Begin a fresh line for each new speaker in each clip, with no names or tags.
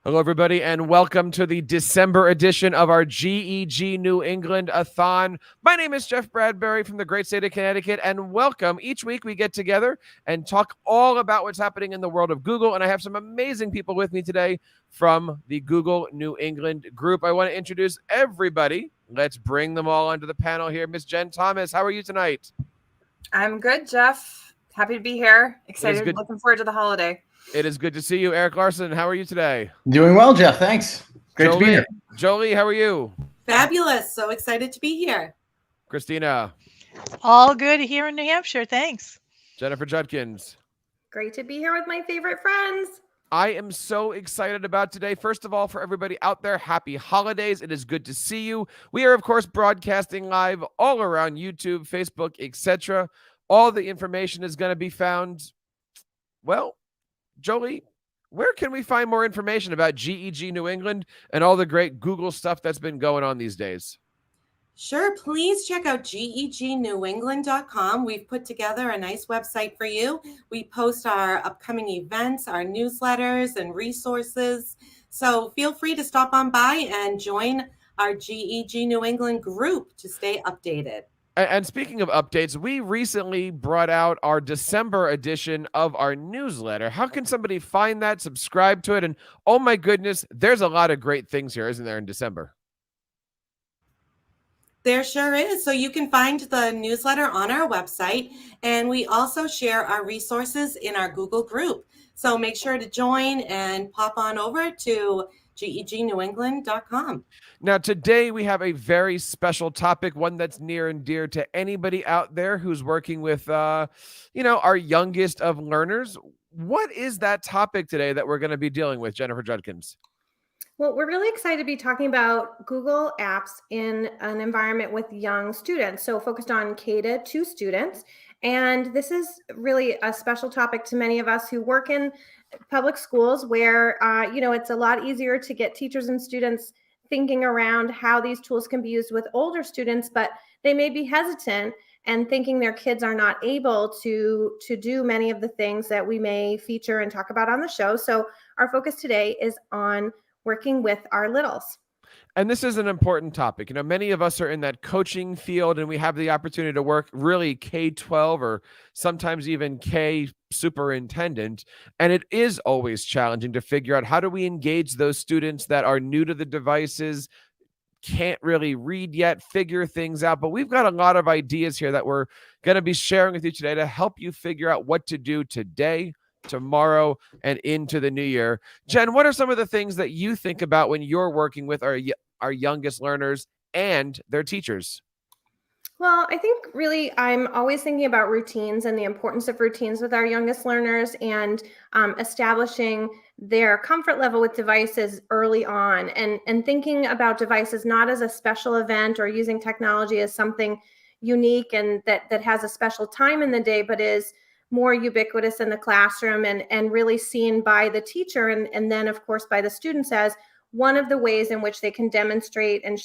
Hello, everybody, and welcome to the December edition of our GEG New England-a-thon. My name is Jeff Bradbury from the great state of Connecticut, and welcome. Each week we get together and talk all about what's happening in the world of Google, and I have some amazing people with me today from the Google New England group. I want to introduce everybody. Let's bring them all onto the panel here. Miss Jen Thomas, how are you tonight?
I'm good, Jeff. Happy to be here. Excited. Looking forward to the holiday.
It is good to see you. Eric Larson, how are you today?
Doing well, Jeff. Thanks. Great to be here.
Jolie, how are you?
Fabulous. So excited to be here.
Christina.
All good here in New Hampshire. Thanks.
Jennifer Judkins.
Great to be here with my favorite friends.
I am so excited about today. First of all, for everybody out there, happy holidays. It is good to see you. We are, of course, broadcasting live all around YouTube, Facebook, etc. All the information is going to be found, well, Jolie, where can we find more information about GEG New England and all the great Google stuff that's been going on these days?
Sure. Please check out gegnewengland.com. We've put together a nice website for you. We post our upcoming events, our newsletters, and resources. So feel free to stop on by and join our GEG New England group to stay updated.
And speaking of updates, we recently brought out our December edition of our newsletter. How can somebody find that, subscribe to it? And oh my goodness, there's a lot of great things here, isn't there, in December?
There sure is. So you can find the newsletter on our website, and we also share our resources in our Google group. So make sure to join and pop on over to gegnewengland.com.
Now, today we have a very special topic, one that's near and dear to anybody out there who's working with, our youngest of learners. What is that topic today that we're going to be dealing with, Jennifer Judkins?
Well, we're really excited to be talking about Google Apps in an environment with young students, so focused on K-2 students. And this is really a special topic to many of us who work in public schools where, it's a lot easier to get teachers and students thinking around how these tools can be used with older students, but they may be hesitant and thinking their kids are not able to do many of the things that we may feature and talk about on the show. So our focus today is on working with our littles.
And this is an important topic. Many of us are in that coaching field, and we have the opportunity to work really K-12 or sometimes even K superintendent. And it is always challenging to figure out, how do we engage those students that are new to the devices, can't really read yet, figure things out. But we've got a lot of ideas here that we're going to be sharing with you today to help you figure out what to do today, tomorrow, and into the new year. Jen, what are some of the things that you think about when you're working with our youngest learners and their teachers?
Well, I think really I'm always thinking about routines and the importance of routines with our youngest learners, and establishing their comfort level with devices early on, and thinking about devices not as a special event or using technology as something unique and that has a special time in the day, but is more ubiquitous in the classroom and really seen by the teacher and then, of course, by the students as one of the ways in which they can demonstrate and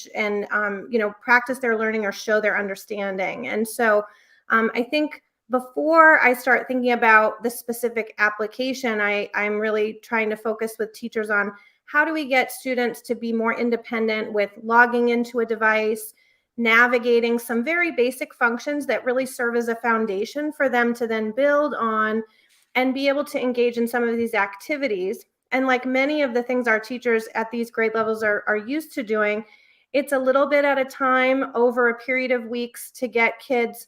practice their learning or show their understanding. And so I think before I start thinking about the specific application, I'm really trying to focus with teachers on how do we get students to be more independent with logging into a device, navigating some very basic functions that really serve as a foundation for them to then build on and be able to engage in some of these activities. And like many of the things our teachers at these grade levels are used to doing, it's a little bit at a time over a period of weeks to get kids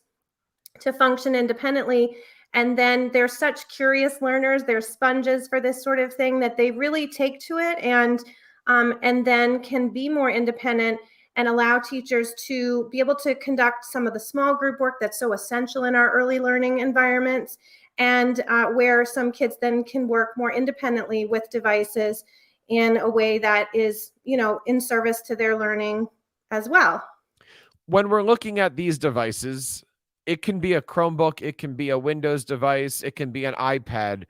to function independently. And then they're such curious learners, they're sponges for this sort of thing, that they really take to it and then can be more independent and allow teachers to be able to conduct some of the small group work that's so essential in our early learning environments, and where some kids then can work more independently with devices in a way that is, in service to their learning as well.
When we're looking at these devices, it can be a Chromebook, it can be a Windows device, it can be an iPad.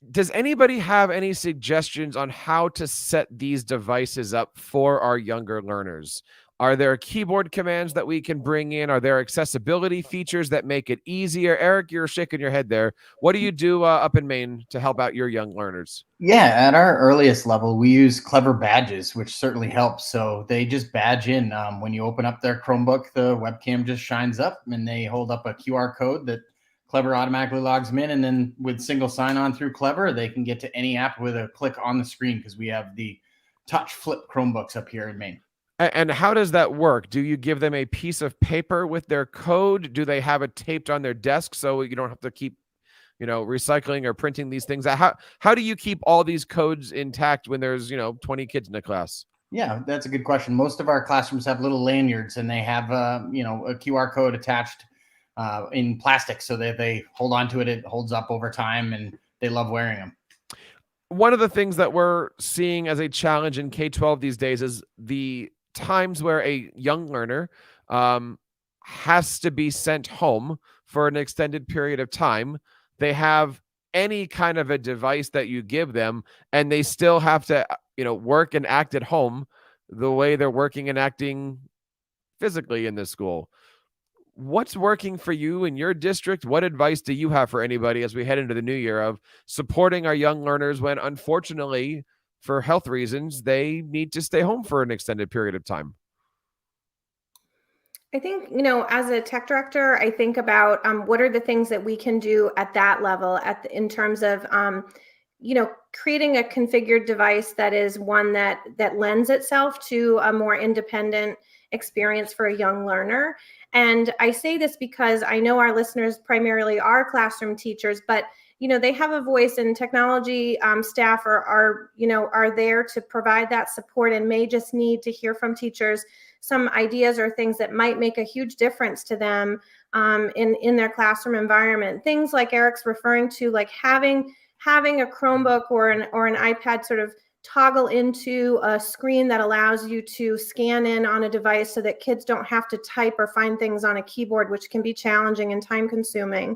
Does anybody have any suggestions on how to set these devices up for our younger learners? Are there keyboard commands that we can bring in? Are there accessibility features that make it easier? Eric, you're shaking your head there. What do you do up in Maine to help out your young learners?
Yeah, at our earliest level, we use clever badges, which certainly helps. So they just badge in. When you open up their Chromebook, the webcam just shines up and they hold up a QR code that Clever automatically logs them in. And then with single sign-on through Clever, they can get to any app with a click on the screen because we have the touch flip Chromebooks up here in Maine.
And how does that work? Do you give them a piece of paper with their code? Do they have it taped on their desk so you don't have to keep, recycling or printing these things? How do you keep all these codes intact when there's, 20 kids in a class?
Yeah, that's a good question. Most of our classrooms have little lanyards and they have, a QR code attached in plastic so that they hold on to it. It holds up over time and they love wearing them.
One of the things that we're seeing as a challenge in K-12 these days is the times where a young learner has to be sent home for an extended period of time. They have any kind of a device that you give them, and they still have to, work and act at home the way they're working and acting physically in the school. What's working for you in your district? What advice do you have for anybody as we head into the new year of supporting our young learners when, unfortunately, for health reasons, they need to stay home for an extended period of time?
I think, as a tech director, I think about what are the things that we can do at that level in terms of, creating a configured device that is one that lends itself to a more independent experience for a young learner. And I say this because I know our listeners primarily are classroom teachers, but they have a voice, and technology staff are there to provide that support and may just need to hear from teachers some ideas or things that might make a huge difference to them in their classroom environment. Things like Eric's referring to, like having a Chromebook or an iPad sort of toggle into a screen that allows you to scan in on a device so that kids don't have to type or find things on a keyboard, which can be challenging and time consuming.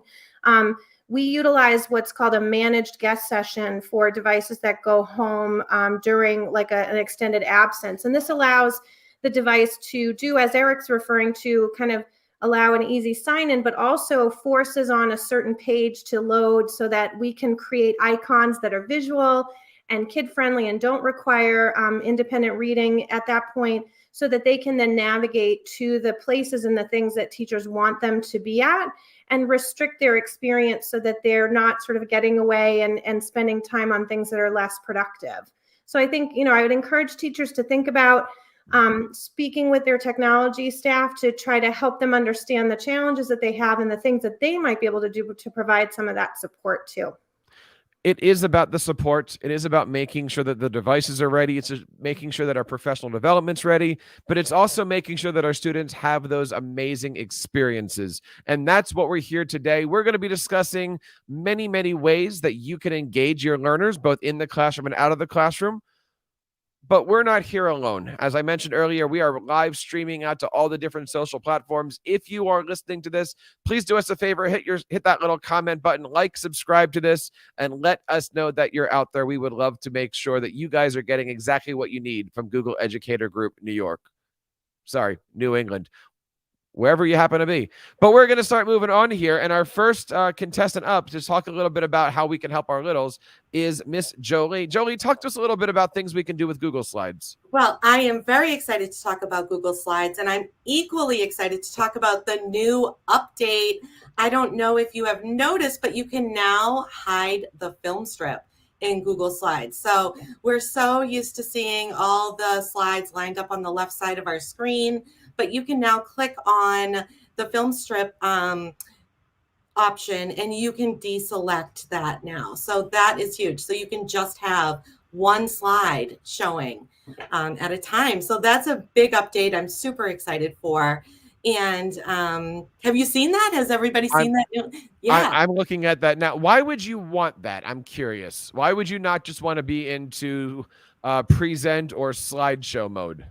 We utilize what's called a managed guest session for devices that go home during like an extended absence. And this allows the device to do, as Eric's referring to, kind of allow an easy sign in, but also forces on a certain page to load so that we can create icons that are visual and kid friendly and don't require independent reading at that point, so that they can then navigate to the places and the things that teachers want them to be at and restrict their experience so that they're not sort of getting away and spending time on things that are less productive. So I think, I would encourage teachers to think about speaking with their technology staff to try to help them understand the challenges that they have and the things that they might be able to do to provide some of that support too.
It is about the support. It is about making sure that the devices are ready. It's just making sure that our professional development's ready, but it's also making sure that our students have those amazing experiences. And that's what we're here today. We're going to be discussing many, many ways that you can engage your learners, both in the classroom and out of the classroom. But we're not here alone. As I mentioned earlier, we are live streaming out to all the different social platforms. If you are listening to this, please do us a favor, hit that little comment button, like, subscribe to this, and let us know that you're out there. We would love to make sure that you guys are getting exactly what you need from Google Educator Group New York. Sorry, New England. Wherever you happen to be. But we're going to start moving on here. And our first contestant up to talk a little bit about how we can help our littles is Miss Jolie. Jolie, talk to us a little bit about things we can do with Google Slides.
Well, I am very excited to talk about Google Slides, and I'm equally excited to talk about the new update. I don't know if you have noticed, but you can now hide the film strip in Google Slides. So we're so used to seeing all the slides lined up on the left side of our screen, but you can now click on the film strip option and you can deselect that now. So that is huge. So you can just have one slide showing at a time. So that's a big update I'm super excited for. And have you seen that? Has everybody seen that? Yeah.
I'm looking at that now. Why would you want that? I'm curious. Why would you not just want to be into present or slideshow mode?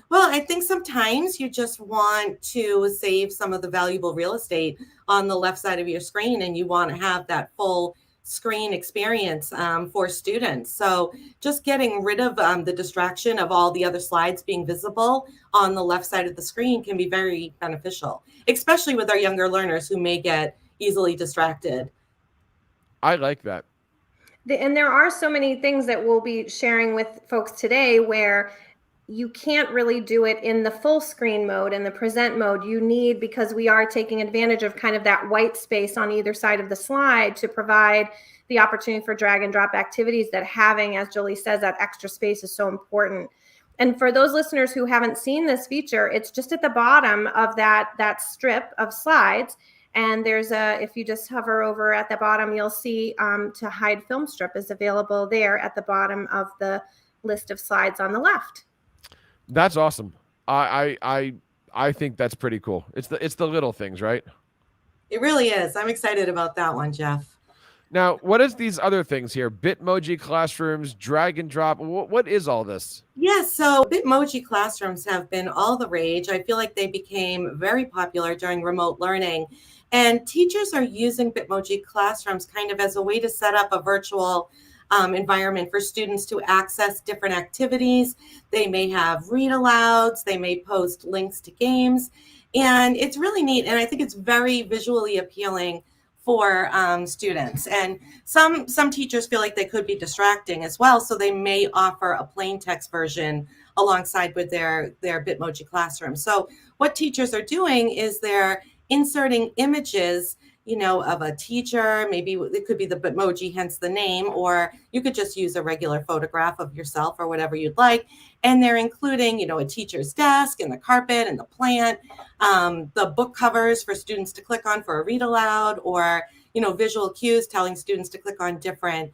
Well, I think sometimes you just want to save some of the valuable real estate on the left side of your screen and you want to have that full screen experience for students. So just getting rid of the distraction of all the other slides being visible on the left side of the screen can be very beneficial, especially with our younger learners who may get easily distracted.
I like that.
And there are so many things that we'll be sharing with folks today where you can't really do it in the full screen mode and the present mode. You need, because we are taking advantage of kind of that white space on either side of the slide to provide the opportunity for drag and drop activities, that having, as Julie says, that extra space is so important. And for those listeners who haven't seen this feature, it's just at the bottom of that strip of slides. And there's if you just hover over at the bottom, you'll see to hide film strip is available there at the bottom of the list of slides on the left.
That's awesome. I think that's pretty cool. It's the little things, right?
It really is. I'm excited about that one, Jeff.
Now, what is these other things here? Bitmoji classrooms, drag and drop. What is all this?
Yeah, so Bitmoji classrooms have been all the rage. I feel like they became very popular during remote learning. And teachers are using Bitmoji classrooms kind of as a way to set up a virtual environment for students to access different activities. They may have read alouds, they may post links to games, and it's really neat. And I think it's very visually appealing for students. And some teachers feel like they could be distracting as well, so they may offer a plain text version alongside with their Bitmoji classroom. So what teachers are doing is they're inserting images, of a teacher. Maybe it could be the Bitmoji, hence the name, or you could just use a regular photograph of yourself or whatever you'd like. And they're including, a teacher's desk and the carpet and the plant, the book covers for students to click on for a read aloud, or, visual cues telling students to click on different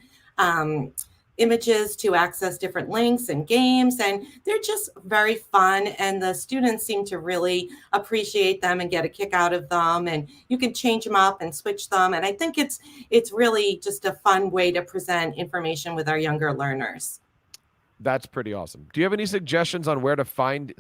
images to access different links and games. And they're just very fun, and the students seem to really appreciate them and get a kick out of them, and you can change them up and switch them. And I think it's really just a fun way to present information with our younger learners.
That's pretty awesome. Do you have any suggestions on where to find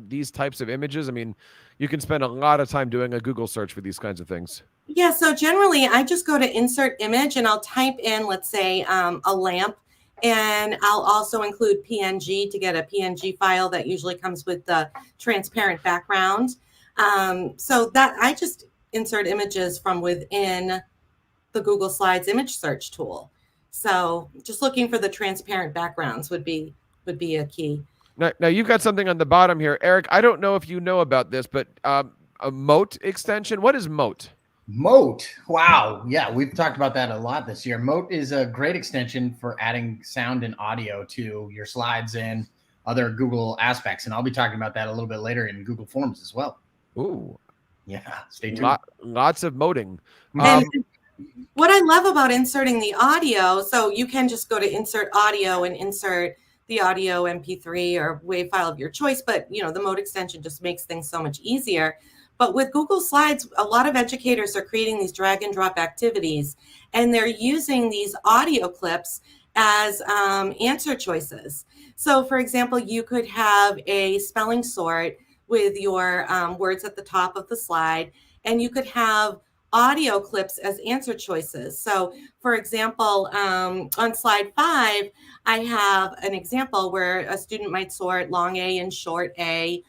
these types of images? I mean, you can spend a lot of time doing a Google search for these kinds of things.
Yeah, so generally I just go to insert image and I'll type in, let's say, a lamp. And I'll also include PNG to get a PNG file that usually comes with the transparent background. So that I just insert images from within the Google Slides image search tool. So just looking for the transparent backgrounds would be a key.
Now you've got something on the bottom here, Eric. I don't know if you know about this, but a Moat extension. What is Moat?
Moat. Wow. Yeah, we've talked about that a lot this year. Moat is a great extension for adding sound and audio to your slides and other Google aspects. And I'll be talking about that a little bit later in Google Forms as well.
Ooh.
Yeah, stay tuned.
Lots of moating.
And what I love about inserting the audio, so you can just go to insert audio and insert the audio MP3 or WAV file of your choice, but the Moat extension just makes things so much easier. But with Google Slides, a lot of educators are creating these drag and drop activities, and they're using these audio clips as answer choices. So for example, you could have a spelling sort with your words at the top of the slide, and you could have audio clips as answer choices. So for example, on slide 5, I have an example where a student might sort long A and short A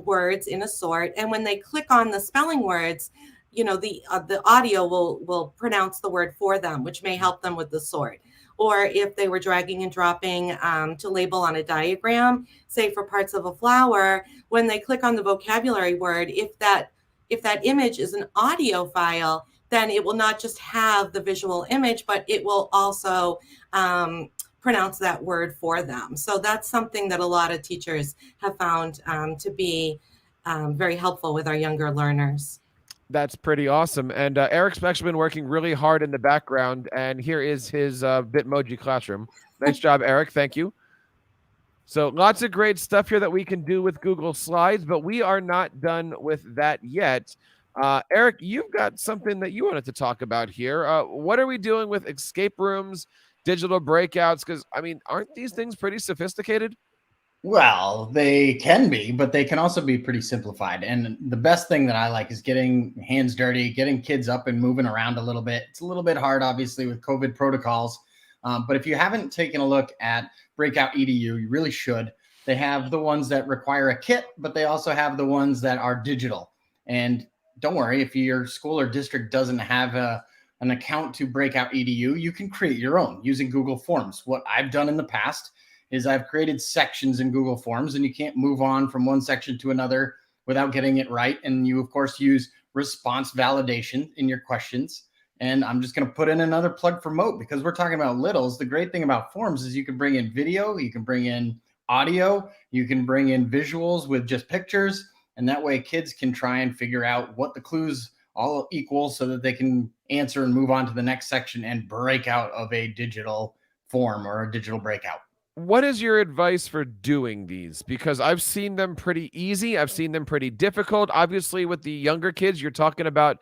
words in a sort. And when they click on the spelling words, the audio will pronounce the word for them, which may help them with the sort. Or if they were dragging and dropping to label on a diagram, say for parts of a flower, when they click on the vocabulary word, if that image is an audio file, then it will not just have the visual image, but it will also pronounce that word for them. So that's something that a lot of teachers have found to be very helpful with our younger learners.
That's pretty awesome. And Eric's actually been working really hard in the background, and here is his Bitmoji classroom. Nice job, Eric. Thank you. So lots of great stuff here that we can do with Google Slides, but we are not done with that yet. Eric, you've got something that you wanted to talk about here. What are we doing with escape rooms, digital breakouts? Because, I mean, aren't these things pretty sophisticated?
Well, they can be, but they can also be pretty simplified. And the best thing that I like is getting hands dirty, getting kids up and moving around a little bit. It's a little bit hard, obviously, with COVID protocols. But if you haven't taken a look at Breakout EDU, you really should. They have the ones that require a kit, but they also have the ones that are digital. And don't worry, if your school or district doesn't have an account to Breakout EDU, you can create your own using Google Forms. What I've done in the past is I've created sections in Google Forms, and you can't move on from one section to another without getting it right. And you, of course, use response validation in your questions. And I'm just going to put in another plug for Moat because we're talking about littles. The great thing about Forms is you can bring in video, you can bring in audio, you can bring in visuals with just pictures. And that way kids can try and figure out what the clues all equal so that they can answer and move on to the next section and break out of a digital form or a digital breakout.
What is your advice for doing these? Because I've seen them pretty easy. I've seen them pretty difficult. Obviously, with the younger kids, you're talking about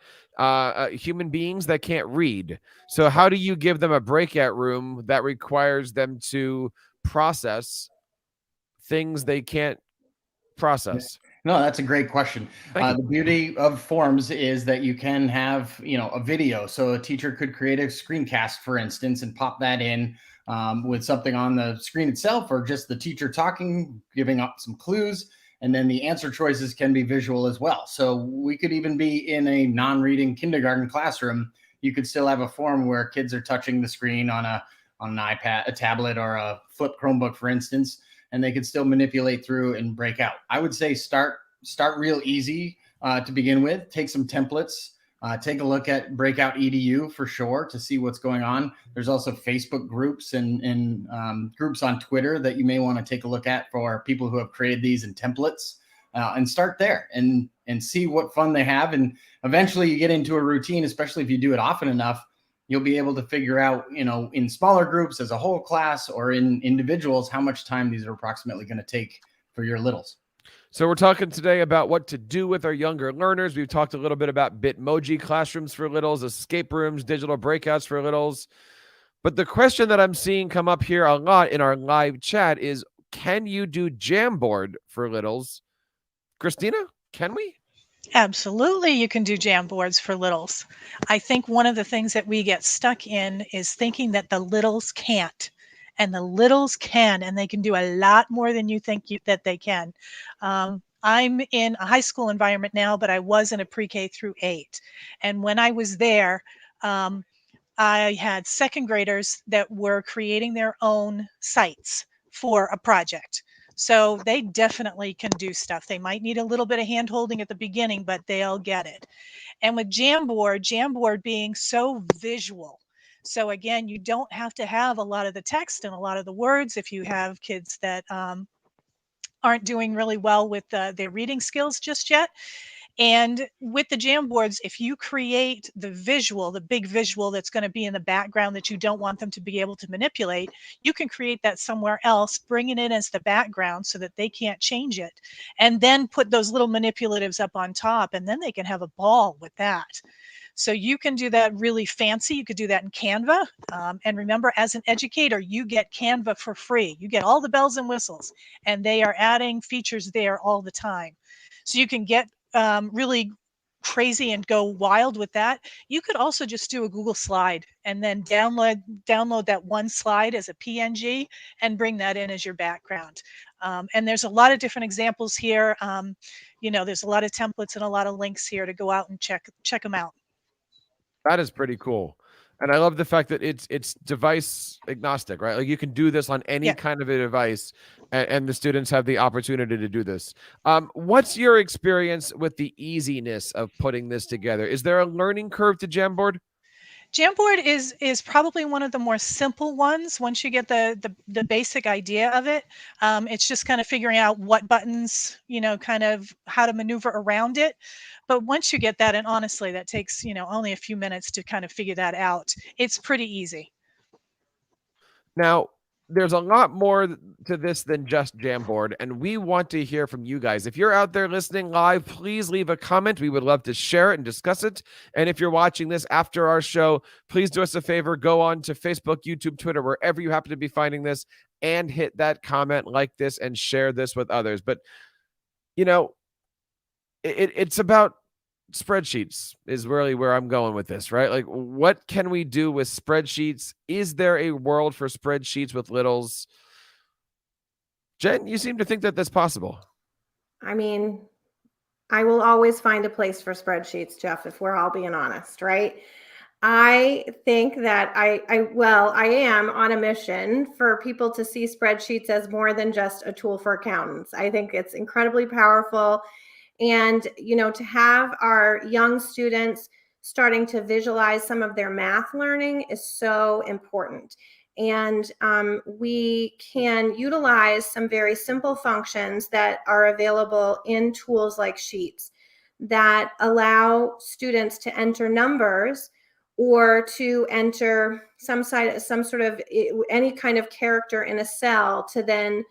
human beings that can't read. So how do you give them a breakout room that requires them to process things they can't process?
No, that's a great question. The beauty of Forms is that you can have, a video. So a teacher could create a screencast, for instance, and pop that in with something on the screen itself, or just the teacher talking, giving up some clues. And then the answer choices can be visual as well. So we could even be in a non-reading kindergarten classroom. You could still have a form where kids are touching the screen on an iPad, a tablet, or a flip Chromebook, for instance, and they can still manipulate through and break out. I would say start real easy to begin with. Take some templates. Take a look at Breakout EDU for sure to see what's going on. There's also Facebook groups and groups on Twitter that you may want to take a look at for people who have created these in templates, and start there and see what fun they have. And eventually you get into a routine, especially if you do it often enough. You'll be able to figure out, in smaller groups as a whole class or in individuals, how much time these are approximately going to take for your littles.
So we're talking today about what to do with our younger learners. We've talked a little bit about Bitmoji classrooms for littles, escape rooms, digital breakouts for littles. But the question that I'm seeing come up here a lot in our live chat is, can you do Jamboard for littles? Christina, can we?
Absolutely, you can do Jamboards for littles. I think one of the things that we get stuck in is thinking that the littles can't. And the littles can, and they can do a lot more than you think that they can. I'm in a high school environment now, but I was in a pre-K through 8. And when I was there, I had second graders that were creating their own sites for a project. So they definitely can do stuff. They might need a little bit of hand holding at the beginning, but they'll get it. And with Jamboard being so visual. So again, you don't have to have a lot of the text and a lot of the words if you have kids that aren't doing really well with their reading skills just yet. And with the Jamboards, if you create the visual, the big visual that's going to be in the background that you don't want them to be able to manipulate, you can create that somewhere else, bring it in as the background so that they can't change it, and then put those little manipulatives up on top, and then they can have a ball with that. So you can do that really fancy. You could do that in Canva. And remember, as an educator, you get Canva for free. You get all the bells and whistles, and they are adding features there all the time. So you can get really crazy and go wild with that. You could also just do a Google slide and then download that one slide as a PNG and bring that in as your background. And there's a lot of different examples here. There's a lot of templates and a lot of links here to go out and check them out.
That is pretty cool. And I love the fact that it's device agnostic, right? Like you can do this on any kind of a device, and the students have the opportunity to do this. What's your experience with the easiness of putting this together? Is there a learning curve to Jamboard?
Jamboard is probably one of the more simple ones once you get the basic idea of it. It's just kind of figuring out what buttons, kind of how to maneuver around it. But once you get that, and honestly, that takes, only a few minutes to kind of figure that out. It's pretty easy.
Now, there's a lot more to this than just Jamboard, and we want to hear from you guys. If you're out there listening live, please leave a comment. We would love to share it and discuss it. And if you're watching this after our show, please do us a favor. Go on to Facebook, YouTube, Twitter, wherever you happen to be finding this, and hit that comment, like this, and share this with others. But, you know, it's about spreadsheets is really where I'm going with this, right? Like, what can we do with spreadsheets? Is there a world for spreadsheets with littles? Jen, you seem to think that that's possible.
I mean, I will always find a place for spreadsheets, Jeff, if we're all being honest, right? I think that I am on a mission for people to see spreadsheets as more than just a tool for accountants. I think it's incredibly powerful. And, you know, to have our young students starting to visualize some of their math learning is so important. And we can utilize some very simple functions that are available in tools like Sheets that allow students to enter numbers or to enter some sort of any kind of character in a cell to then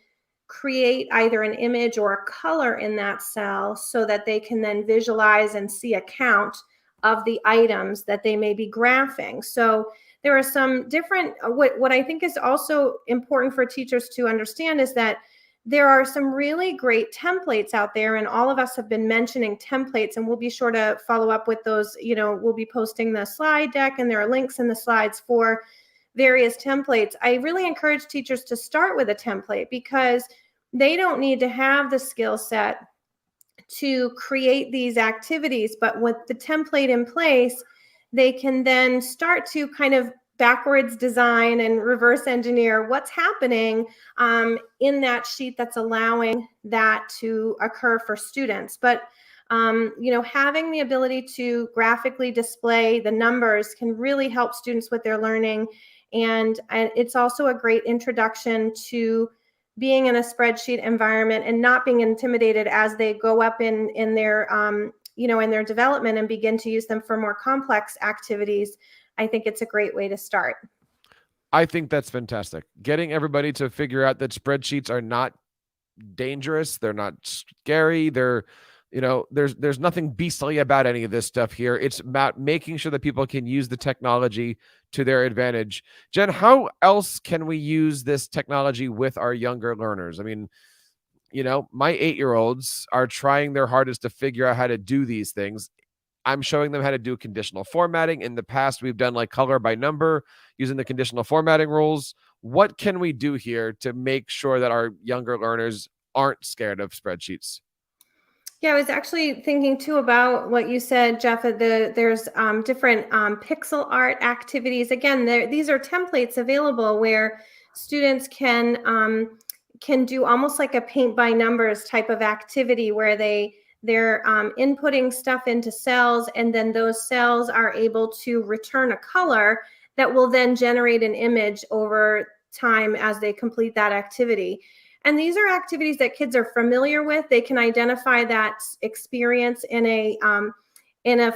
create either an image or a color in that cell so that they can then visualize and see a count of the items that they may be graphing. So there are some different, what I think is also important for teachers to understand is that there are some really great templates out there, and all of us have been mentioning templates, and we'll be sure to follow up with those. You know, we'll be posting the slide deck, and there are links in the slides for various templates. I really encourage teachers to start with a template because they don't need to have the skill set to create these activities, but with the template in place, they can then start to kind of backwards design and reverse engineer what's happening in that sheet that's allowing that to occur for students. But you know, having the ability to graphically display the numbers can really help students with their learning. And it's also a great introduction to being in a spreadsheet environment and not being intimidated as they go up in their you know, in their development and begin to use them for more complex activities. I think it's a great way to start.
I think that's fantastic. Getting everybody to figure out that spreadsheets are not dangerous. They're not scary. They're, you know, there's nothing beastly about any of this stuff here. It's about making sure that people can use the technology to their advantage. Jen, how else can we use this technology with our younger learners? I mean, you know, my 8-year-olds are trying their hardest to figure out how to do these things. I'm showing them how to do conditional formatting. In the past, we've done like color by number using the conditional formatting rules. What can we do here to make sure that our younger learners aren't scared of spreadsheets?
Yeah, I was actually thinking too about what you said, Jeff. There's different pixel art activities. Again, these are templates available where students can do almost like a paint by numbers type of activity where they're inputting stuff into cells, and then those cells are able to return a color that will then generate an image over time as they complete that activity. And these are activities that kids are familiar with. They can identify that experience in a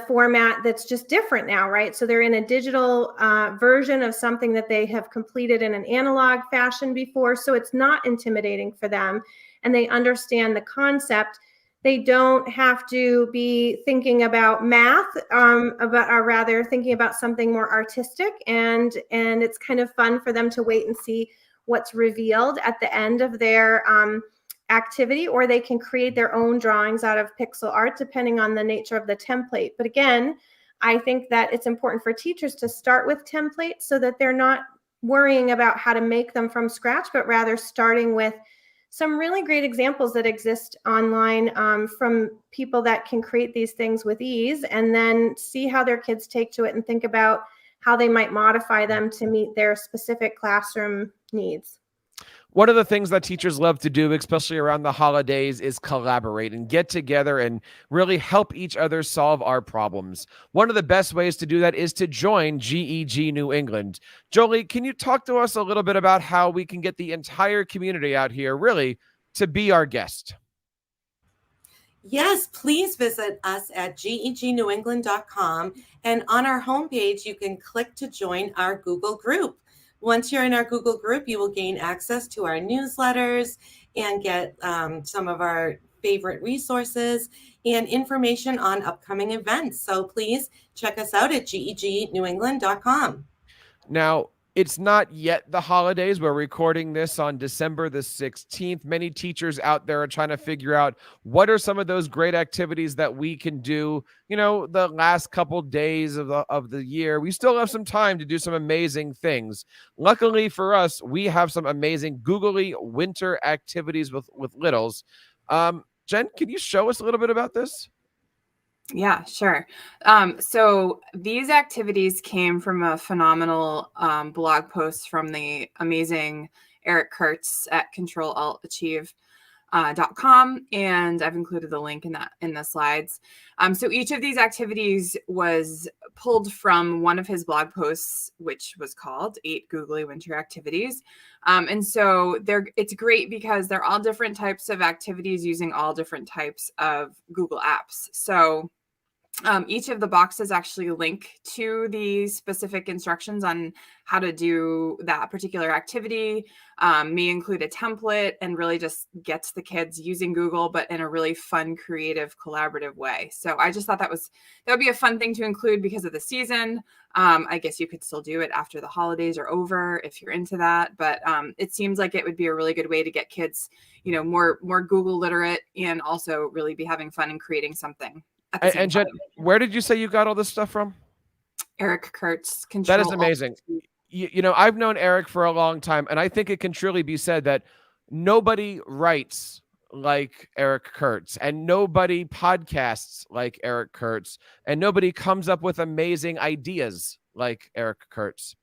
format that's just different now, right? So they're in a digital version of something that they have completed in an analog fashion before. So it's not intimidating for them, and they understand the concept. They don't have to be thinking about math, or rather thinking about something more artistic. And it's kind of fun for them to wait and see what's revealed at the end of their activity, or they can create their own drawings out of pixel art depending on the nature of the template. But again, I think that it's important for teachers to start with templates so that they're not worrying about how to make them from scratch, but rather starting with some really great examples that exist online from people that can create these things with ease, and then see how their kids take to it and think about how they might modify them to meet their specific classroom needs.
One of the things that teachers love to do, especially around the holidays, is collaborate and get together and really help each other solve our problems. One of the best ways to do that is to join GEG New England. Jolie, can you talk to us a little bit about how we can get the entire community out here really to be our guest?
Yes, please visit us at gegnewengland.com. And on our homepage, you can click to join our Google group. Once you're in our Google group, you will gain access to our newsletters and get some of our favorite resources and information on upcoming events. So please check us out at gegnewengland.com.
Now, it's not yet the holidays. We're recording this on December the 16th. Many teachers out there are trying to figure out what are some of those great activities that we can do, the last couple days of the year. We still have some time to do some amazing things. Luckily for us, we have some amazing googly winter activities with littles. Jen, can you show us a little bit about this?
Yeah, sure. So these activities came from a phenomenal blog post from the amazing Eric Kurtz at controlaltachieve.com, and I've included the link in the slides. So each of these activities was pulled from one of his blog posts, which was called 8 Googly Winter Activities. And so it's great because they're all different types of activities using all different types of Google Apps. So each of the boxes actually link to the specific instructions on how to do that particular activity, may include a template, and really just gets the kids using Google, but in a really fun, creative, collaborative way. So I just thought that would be a fun thing to include because of the season. I guess you could still do it after the holidays are over if you're into that, but it seems like it would be a really good way to get kids, more Google literate, and also really be having fun and creating something.
And Jen, where did you say you got all this stuff from?
Eric Kurtz.
That is amazing. I've known Eric for a long time, and I think it can truly be said that nobody writes like Eric Kurtz, and nobody podcasts like Eric Kurtz, and nobody comes up with amazing ideas like Eric Kurtz.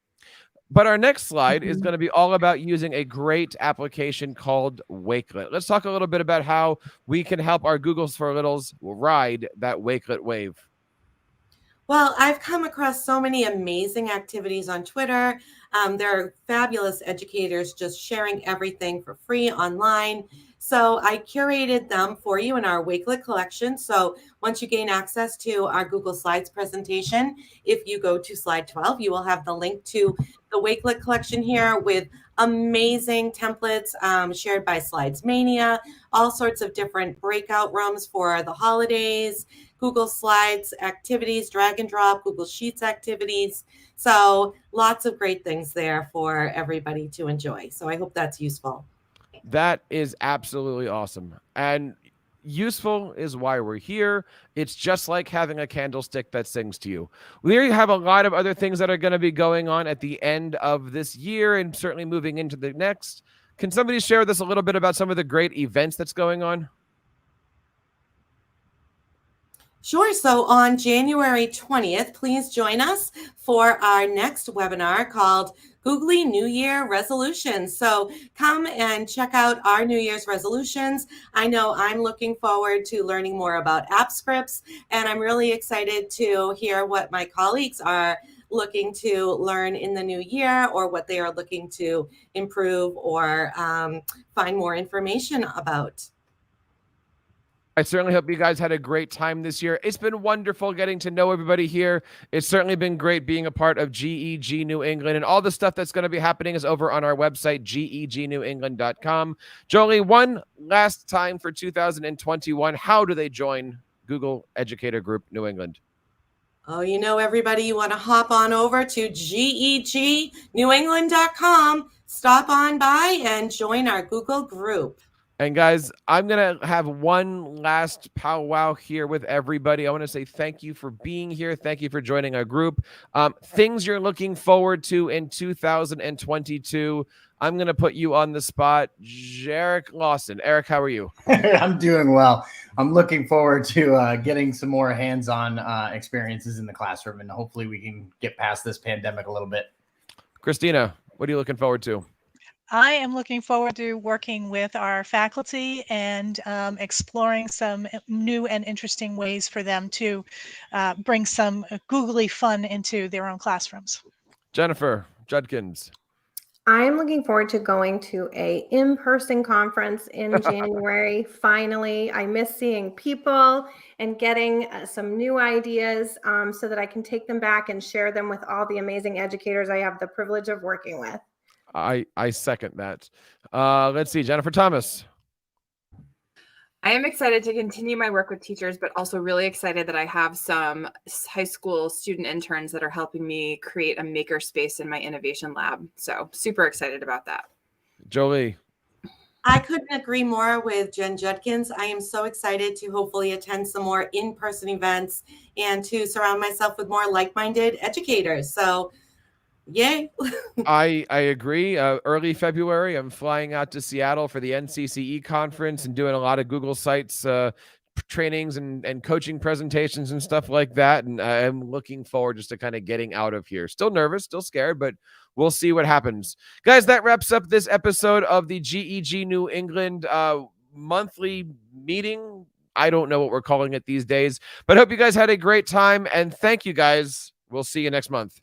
But our next slide is going to be all about using a great application called Wakelet. Let's talk a little bit about how we can help our Googles for Littles ride that Wakelet wave.
Well, I've come across so many amazing activities on Twitter. There are fabulous educators just sharing everything for free online. So I curated them for you in our Wakelet collection. So once you gain access to our Google Slides presentation, if you go to slide 12, you will have the link to the Wakelet collection here with amazing templates shared by Slides Mania, all sorts of different breakout rooms for the holidays, Google Slides activities, drag and drop, Google Sheets activities. So lots of great things there for everybody to enjoy. So I hope that's useful.
That is absolutely awesome. And useful is why we're here. It's just like having a candlestick that sings to you. We have a lot of other things that are going to be going on at the end of this year and certainly moving into the next. Can somebody share with us a little bit about some of the great events that's going on?
Sure. So on January 20th, please join us for our next webinar called Googly New Year Resolutions. So come and check out our New Year's resolutions. I know I'm looking forward to learning more about app scripts, and I'm really excited to hear what my colleagues are looking to learn in the new year, or what they are looking to improve or find more information about.
I certainly hope you guys had a great time this year. It's been wonderful getting to know everybody here. It's certainly been great being a part of GEG New England, and all the stuff that's going to be happening is over on our website, gegnewengland.com. Jolie, one last time for 2021, how do they join Google Educator Group New England?
Oh, everybody, you want to hop on over to gegnewengland.com, stop on by and join our Google group.
And guys, I'm going to have one last powwow here with everybody. I want to say thank you for being here. Thank you for joining our group. Things you're looking forward to in 2022. I'm going to put you on the spot. Eric Lawson. Eric, how are you?
I'm doing well. I'm looking forward to getting some more hands-on experiences in the classroom, and hopefully we can get past this pandemic a little bit.
Christina, what are you looking forward to?
I am looking forward to working with our faculty and exploring some new and interesting ways for them to bring some googly fun into their own classrooms.
Jennifer Judkins.
I'm looking forward to going to a in-person conference in January. Finally, I miss seeing people and getting some new ideas so that I can take them back and share them with all the amazing educators I have the privilege of working with.
I second that. Let's see, Jennifer Thomas.
I am excited to continue my work with teachers, but also really excited that I have some high school student interns that are helping me create a maker space in my innovation lab. So super excited about that.
Jolie.
I couldn't agree more with Jen Judkins. I am so excited to hopefully attend some more in-person events and to surround myself with more like-minded educators. So yay.
I agree. Early February, I'm flying out to Seattle for the NCCE conference and doing a lot of Google Sites trainings and coaching presentations and stuff like that. And I'm looking forward just to kind of getting out of here. Still nervous, still scared, but we'll see what happens. Guys, that wraps up this episode of the GEG New England monthly meeting. I don't know what we're calling it these days, but hope you guys had a great time. And thank you guys. We'll see you next month.